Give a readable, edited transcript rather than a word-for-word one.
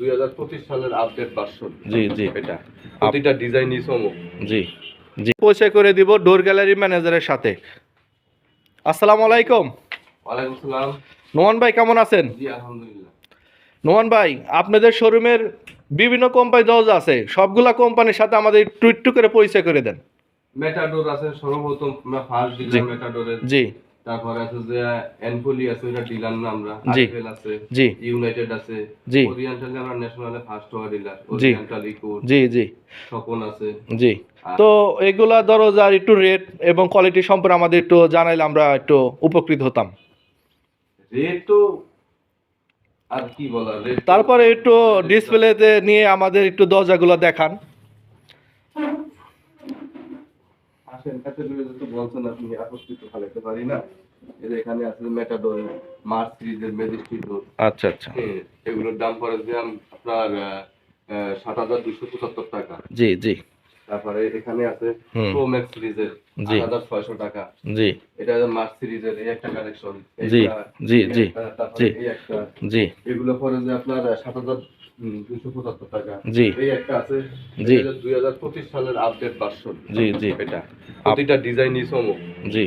2025 সালের update version. জি জি এটা প্রতিটা ডিজাইনই চমক। জি জি পরিচয় করে দিব ডোর গ্যালারি ম্যানেজারের সাথে। আসসালামু আলাইকুম। ওয়ালাইকুম আসসালাম। নোমান ভাই কেমন আছেন? জি আলহামদুলিল্লাহ। নোমান ভাই, আপনাদের শোরুমের বিভিন্ন কোম্পানি দরজা আছে, সবগুলা কোম্পানির সাথে আমাদের একটু একটু করে পরিচয় করে দেন। মেটাডোর আছে সর্বপ্রথম, আমরা ফার্স্ট জি ডিলার মেটাডোরের। জি তারপরে আছে যে এনফোলি আছে, ওটা ডিলার না আমরা। জি আরএফএল আছে, জি ইউনাইটেড আছে, জি ওরিয়েন্টালে আমরা ন্যাশনালে ফার্স্ট হওয়া ডিলার। জি ওরিয়েন্টাল ইকোর, জি জি স্বপন আছে। জি। আর তো এগুলা দরজার একটু রেট এবং কোয়ালিটি সম্পর্কে আমাদের একটু জানাইলে আমরা একটু উপকৃত হতাম। রেট তো আর কি বলার, রেট তারপরে একটু ডিসপ্লেতে নিয়ে আমাদের একটু দরজাগুলো দেখান। আসেন কাছে তো বলছেন আপনি, আপত্তি তো ফেলাতে পারি না। এই যে এখানে আছে মেটাডোর মার্চ সিরিজের ম্যাজেস্টিক ডোর। আচ্ছা আচ্ছা। এগুলোর দাম পড়ে যে আপনার 7,275 টাকা। জি জি তারপরে এখানে আছে হুম প্রো ম্যাক্স সিরিজের জি 8,600 টাকা। জি এটা হচ্ছে মার্চ সিরিজের এই একটা কালেকশন। জি এইটা জি জি তারপরে জি এই একটা, জি এগুলো পড়ে যে আপনার 7,275 টাকা। জি এই একটা আছে, জি এটা 2025 সালের আপডেট ভার্সন। জি জি এটা প্রতিটা ডিজাইনই চমক। জি